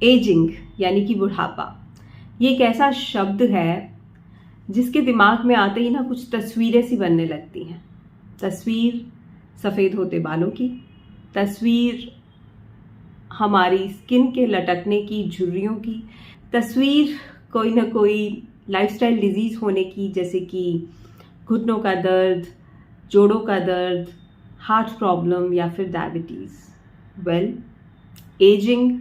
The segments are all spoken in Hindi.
एजिंग यानी कि बुढ़ापा, ये एक ऐसा शब्द है जिसके दिमाग में आते ही ना कुछ तस्वीरें सी बनने लगती हैं। तस्वीर सफ़ेद होते बालों की, तस्वीर हमारी स्किन के लटकने की, झुर्रियों की, तस्वीर कोई ना कोई लाइफस्टाइल डिजीज़ होने की, जैसे कि घुटनों का दर्द, जोड़ों का दर्द, हार्ट प्रॉब्लम या फिर डायबिटीज़। वेल, एजिंग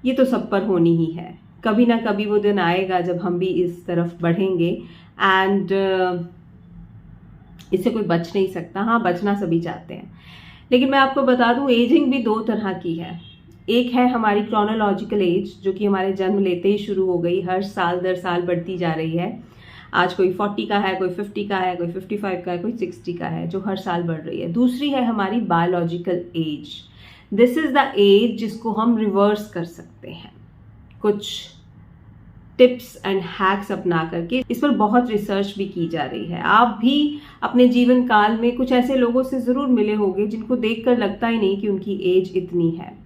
ये तो सब पर होनी ही है। कभी ना कभी वो दिन आएगा जब हम भी इस तरफ बढ़ेंगे एंड इससे कोई बच नहीं सकता। हाँ, बचना सभी चाहते हैं, लेकिन मैं आपको बता दूं एजिंग भी दो तरह की है। एक है हमारी क्रोनोलॉजिकल एज, जो कि हमारे जन्म लेते ही शुरू हो गई, हर साल दर साल बढ़ती जा रही है। आज कोई 40 का है, कोई 50 का है, कोई 55 का है, कोई 60 का है, जो हर साल बढ़ रही है। दूसरी है हमारी biological age. This is the age जिसको हम रिवर्स कर सकते हैं कुछ टिप्स एंड हैक्स अपना करके। इस पर बहुत रिसर्च भी की जा रही है। आप भी अपने जीवन काल में कुछ ऐसे लोगों से जरूर मिले होंगे जिनको देखकर लगता ही नहीं कि उनकी एज इतनी है।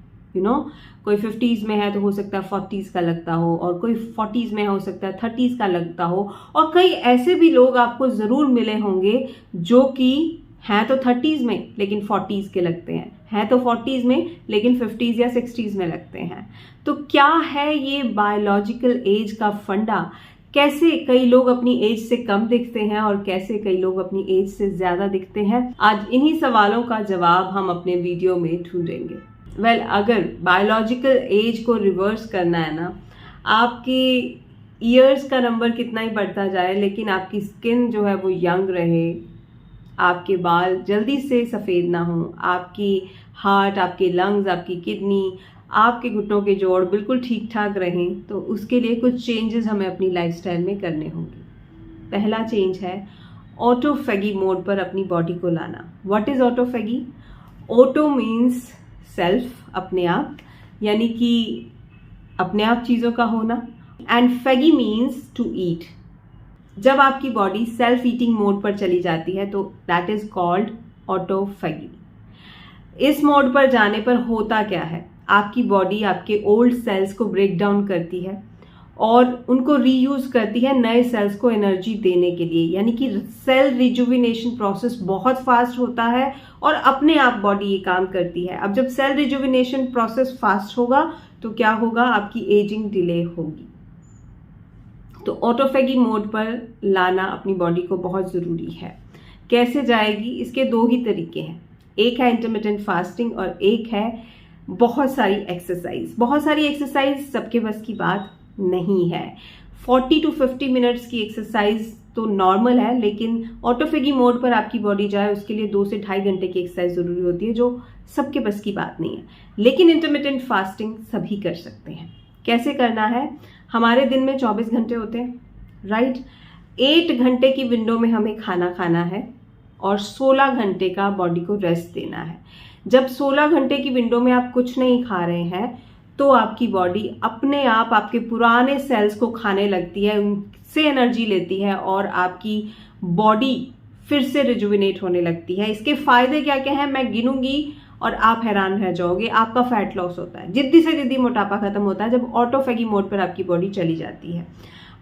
कोई 50s में है तो हो सकता है 40s का लगता हो, और कोई 40s में हो सकता है 30s का लगता हो, और कई ऐसे भी लोग आपको जरूर मिले होंगे जो कि हैं तो 30s में लेकिन 40s के लगते हैं तो 40s में लेकिन 50s या 60s में लगते हैं। तो क्या है ये बायोलॉजिकल एज का फंडा? कैसे कई लोग अपनी एज से कम दिखते हैं और कैसे कई लोग अपनी एज से ज्यादा दिखते हैं? आज इन्हीं सवालों का जवाब हम अपने वीडियो में ढूंढेंगे। वेल, अगर बायोलॉजिकल एज को रिवर्स करना है ना, आपकी ईयर्स का नंबर कितना ही बढ़ता जाए लेकिन आपकी स्किन जो है वो यंग रहे, आपके बाल जल्दी से सफ़ेद ना हो, आपकी हार्ट, आपके लंग्स, आपकी किडनी, आपके घुटनों के जोड़ बिल्कुल ठीक ठाक रहें, तो उसके लिए कुछ चेंजेस हमें अपनी लाइफस्टाइल में करने होंगे। पहला चेंज है ऑटोफेगी मोड पर अपनी बॉडी को लाना। What is autophagy? Auto means self, अपने आप, यानी कि अपने आप चीज़ों का होना, एंड फेगी मीन्स टू ईट। जब आपकी बॉडी सेल्फ ईटिंग मोड पर चली जाती है तो दैट इज कॉल्ड ऑटोफेगी। इस मोड पर जाने पर होता क्या है, आपकी बॉडी आपके ओल्ड सेल्स को ब्रेक डाउन करती है और उनको रीयूज करती है नए सेल्स को एनर्जी देने के लिए, यानी कि सेल रिजुविनेशन प्रोसेस बहुत फास्ट होता है और अपने आप बॉडी ये काम करती है। अब जब सेल रिजुविनेशन प्रोसेस फास्ट होगा तो क्या होगा, आपकी एजिंग डिले होगी। तो ऑटोफेगी मोड पर लाना अपनी बॉडी को बहुत ज़रूरी है। कैसे जाएगी? इसके दो ही तरीके हैं, एक है इंटरमिटेंट फास्टिंग और एक है बहुत सारी एक्सरसाइज। बहुत सारी एक्सरसाइज सबके बस की बात नहीं है। 40 to 50 मिनट्स की एक्सरसाइज तो नॉर्मल है, लेकिन ऑटोफेगी मोड पर आपकी बॉडी जाए उसके लिए 2 से ढाई घंटे की एक्सरसाइज ज़रूरी होती है, जो सबके बस की बात नहीं है। लेकिन इंटरमिटेंट फास्टिंग सभी कर सकते हैं। कैसे करना है? हमारे दिन में 24 घंटे होते हैं, राइट? 8 घंटे की विंडो में हमें खाना खाना है और 16 घंटे का बॉडी को रेस्ट देना है। जब 16 घंटे की विंडो में आप कुछ नहीं खा रहे हैं तो आपकी बॉडी अपने आप आपके पुराने सेल्स को खाने लगती है, उनसे एनर्जी लेती है और आपकी बॉडी फिर से रिजुविनेट होने लगती है। इसके फायदे क्या क्या हैं मैं गिनूंगी और आप हैरान रह जाओगे। आपका फैट लॉस होता है, जिद्दी से जिद्दी मोटापा खत्म होता है जब ऑटोफेगी मोड पर आपकी बॉडी चली जाती है।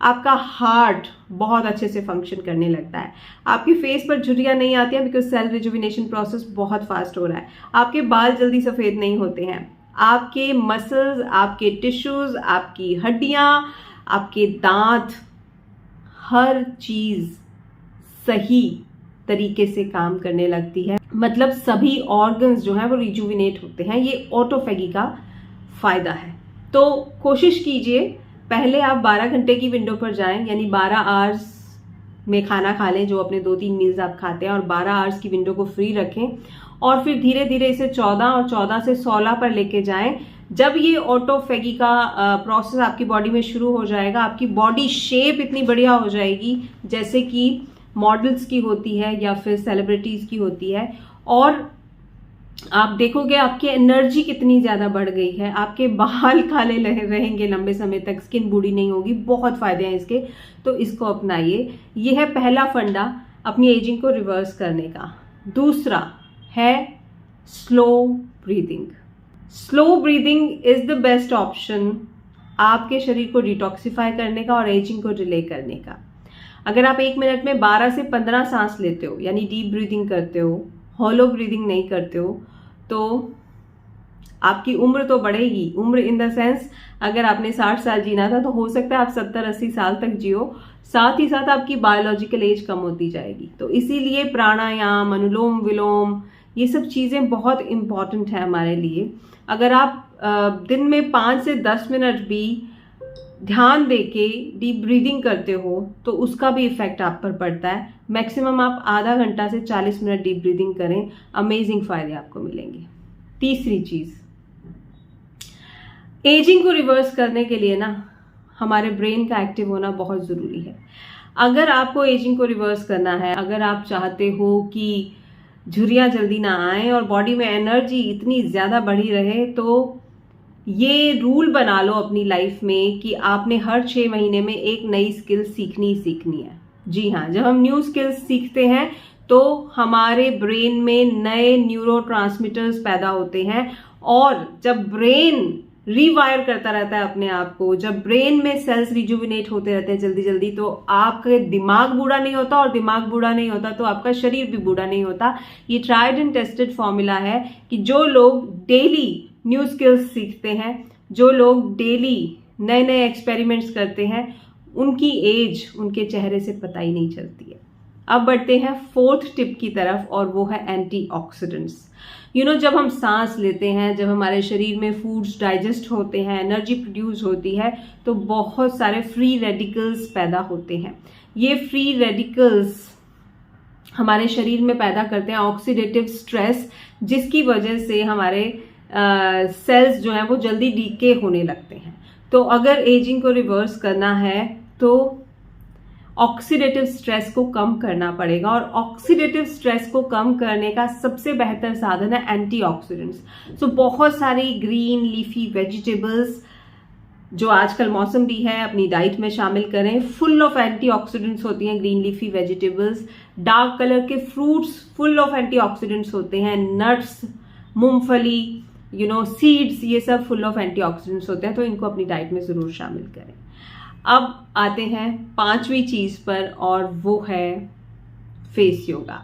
आपका हार्ट बहुत अच्छे से फंक्शन करने लगता है। आपके फेस पर झुर्रियां नहीं आती हैं बिकॉज सेल रिजुविनेशन प्रोसेस बहुत फास्ट हो रहा है। आपके बाल जल्दी सफ़ेद नहीं होते हैं। आपके मसल्स, आपके टिश्यूज, आपकी हड्डियां, आपके दांत, हर चीज़ सही तरीके से काम करने लगती है। मतलब सभी ऑर्गन्स जो हैं वो रिजुविनेट होते हैं। ये ऑटोफेगी का फायदा है। तो कोशिश कीजिए, पहले आप 12 घंटे की विंडो पर जाएं, यानी 12 आवर्स में खाना खा लें, जो अपने 2-3 मील्स आप खाते हैं, और 12 आवर्स की विंडो को फ्री रखें और फिर धीरे धीरे इसे 14 और 14 से 16 पर लेके जाएं। जब ये ऑटोफेगी का प्रोसेस आपकी बॉडी में शुरू हो जाएगा, आपकी बॉडी शेप इतनी बढ़िया हो जाएगी जैसे कि मॉडल्स की होती है या फिर सेलिब्रिटीज की होती है, और आप देखोगे आपकी एनर्जी कितनी ज्यादा बढ़ गई है। आपके बाल काले रहेंगे लंबे समय तक, स्किन बूढ़ी नहीं होगी। बहुत फायदे हैं इसके, तो इसको अपनाइए। ये है पहला फंडा अपनी एजिंग को रिवर्स करने का। दूसरा है slow breathing. Slow breathing is the best option आपके शरीर को डिटॉक्सिफाई करने का और एजिंग को डिले करने का। अगर आप 1 मिनट में 12 से 15 सांस लेते हो, यानी डीप ब्रीदिंग करते हो, हॉलो ब्रीदिंग नहीं करते हो, तो आपकी उम्र तो बढ़ेगी। उम्र इन द सेंस, अगर आपने 60 साल जीना था तो हो सकता है आप 70-80 साल तक जियो। साथ ही साथ आपकी बायोलॉजिकल एज कम होती जाएगी। तो इसीलिए प्राणायाम, अनुलोम विलोम, ये सब चीज़ें बहुत इंपॉर्टेंट है हमारे लिए। अगर आप दिन में 5 से 10 मिनट भी ध्यान देके डीप ब्रीदिंग करते हो तो उसका भी इफेक्ट आप पर पड़ता है। मैक्सिमम आप आधा घंटा से 40 मिनट डीप ब्रीदिंग करें, अमेजिंग फायदे आपको मिलेंगे। तीसरी चीज़, एजिंग को रिवर्स करने के लिए ना हमारे ब्रेन का एक्टिव होना बहुत ज़रूरी है। अगर आपको एजिंग को रिवर्स करना है, अगर आप चाहते हो कि झुर्रियाँ जल्दी ना आए और बॉडी में एनर्जी इतनी ज़्यादा बढ़ी रहे, तो ये रूल बना लो अपनी लाइफ में कि आपने हर 6 महीने में एक नई स्किल सीखनी ही सीखनी है। जी हाँ, जब हम न्यू स्किल्स सीखते हैं तो हमारे ब्रेन में नए न्यूरोट्रांसमीटर्स पैदा होते हैं, और जब ब्रेन रीवायर करता रहता है अपने आप को, जब ब्रेन में सेल्स रिजुविनेट होते रहते हैं जल्दी जल्दी, तो आपका दिमाग बूढ़ा नहीं होता, और दिमाग बूढ़ा नहीं होता तो आपका शरीर भी बूढ़ा नहीं होता। ये ट्राइड एंड टेस्टेड फॉर्मूला है कि जो लोग डेली न्यू स्किल्स सीखते हैं, जो लोग डेली नए नए एक्सपेरिमेंट्स करते हैं, उनकी एज उनके चेहरे से पता ही नहीं चलती है। अब बढ़ते हैं 4th टिप की तरफ, और वो है एंटीऑक्सीडेंट्स। जब हम सांस लेते हैं, जब हमारे शरीर में फूड्स डाइजेस्ट होते हैं, एनर्जी प्रोड्यूस होती है, तो बहुत सारे फ्री रेडिकल्स पैदा होते हैं। ये फ्री रेडिकल्स हमारे शरीर में पैदा करते हैं ऑक्सीडेटिव स्ट्रेस, जिसकी वजह से हमारे सेल्स जो हैं वो जल्दी डीके होने लगते हैं। तो अगर एजिंग को रिवर्स करना है तो ऑक्सीडेटिव स्ट्रेस को कम करना पड़ेगा, और ऑक्सीडेटिव स्ट्रेस को कम करने का सबसे बेहतर साधन है एंटीऑक्सीडेंट्स। सो बहुत सारी ग्रीन लीफी वेजिटेबल्स, जो आजकल मौसम भी है, अपनी डाइट में शामिल करें। फुल ऑफ एंटीऑक्सीडेंट्स होती हैं green leafy vegetables. Dark colour के फ्रूट्स फुल ऑफ एंटीऑक्सीडेंट्स होते हैं। नट्स, मूंगफली, सीड्स, ये सब फुल ऑफ एंटीऑक्सीडेंट्स होते हैं, तो इनको अपनी डाइट में ज़रूर शामिल करें। अब आते हैं 5वीं चीज़ पर, और वो है फेस योगा।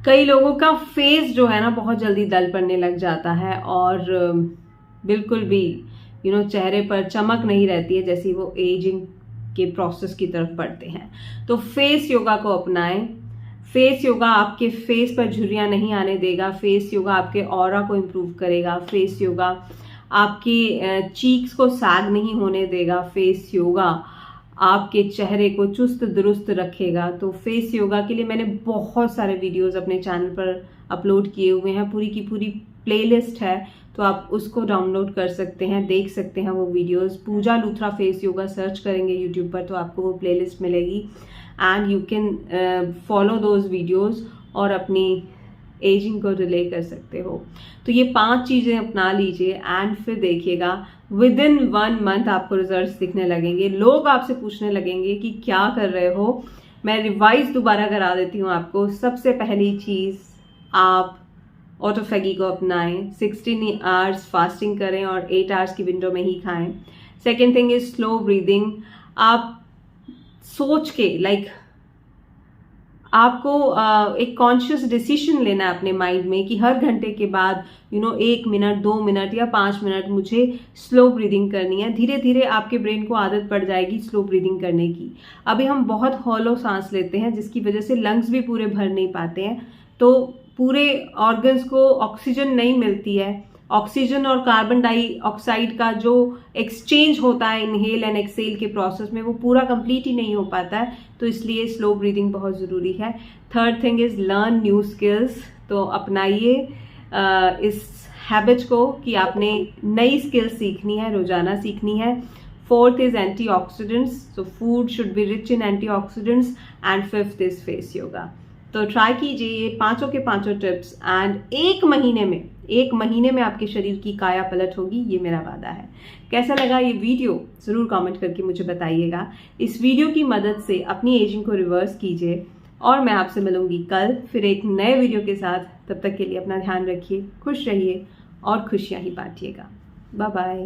कई लोगों का फेस जो है ना बहुत जल्दी डल पड़ने लग जाता है, और बिल्कुल भी चेहरे पर चमक नहीं रहती है जैसी वो एजिंग के प्रोसेस की तरफ बढ़ते हैं। तो फेस योगा को अपनाएं। फेस योगा आपके फेस पर झुर्रियाँ नहीं आने देगा। फेस योगा आपके ऑरा को इम्प्रूव करेगा। फेस योगा आपके चीक्स को सैग नहीं होने देगा। फेस योगा आपके चेहरे को चुस्त दुरुस्त रखेगा। तो फेस योगा के लिए मैंने बहुत सारे वीडियोस अपने चैनल पर अपलोड किए हुए हैं, पूरी की पूरी प्लेलिस्ट है, तो आप उसको डाउनलोड कर सकते हैं, देख सकते हैं वो वीडियोस। पूजा लूथरा फेस योगा सर्च करेंगे यूट्यूब पर तो आपको वो प्लेलिस्ट मिलेगी, and you can follow those videos और अपनी एजिंग को डिले कर सकते हो। तो ये 5 चीज़ें अपना लीजिए, एंड फिर देखिएगा विद इन 1 मंथ आपको रिजल्ट्स दिखने लगेंगे। लोग आपसे पूछने लगेंगे कि क्या कर रहे हो। मैं रिवाइज दोबारा करा देती हूँ आपको। सबसे पहली चीज़, आप ऑटोफेगी को अपनाएं। 16 आवर्स फास्टिंग करें और 8 आवर्स की विंडो में ही खाएं। Second thing is slow breathing. आप सोच के आपको एक कॉन्शियस डिसीजन लेना है अपने माइंड में कि हर घंटे के बाद 1 मिनट, 2 मिनट या 5 मिनट मुझे स्लो ब्रीदिंग करनी है। धीरे धीरे आपके ब्रेन को आदत पड़ जाएगी स्लो ब्रीदिंग करने की। अभी हम बहुत हॉलो सांस लेते हैं, जिसकी वजह से लंग्स भी पूरे भर नहीं पाते हैं, तो पूरे ऑर्गन्स को ऑक्सीजन नहीं मिलती है। ऑक्सीजन और कार्बन डाइऑक्साइड का जो एक्सचेंज होता है इनहेल एंड एक्सेल के प्रोसेस में, वो पूरा कंप्लीट ही नहीं हो पाता है, तो इसलिए स्लो ब्रीदिंग बहुत ज़रूरी है। Third thing is learn new skills. तो अपनाइए इस हैबिट को कि आपने नई स्किल्स सीखनी है, रोजाना सीखनी है। Fourth is antioxidants, so food should be rich in antioxidants. And fifth is face yoga. तो ट्राई कीजिए ये पांचों के पांचों टिप्स, एंड एक महीने में आपके शरीर की काया पलट होगी, ये मेरा वादा है। कैसा लगा ये वीडियो ज़रूर कमेंट करके मुझे बताइएगा। इस वीडियो की मदद से अपनी एजिंग को रिवर्स कीजिए, और मैं आपसे मिलूंगी कल फिर एक नए वीडियो के साथ। तब तक के लिए अपना ध्यान रखिए, खुश रहिए और खुशियाँ ही बांटिएगा। Bye bye.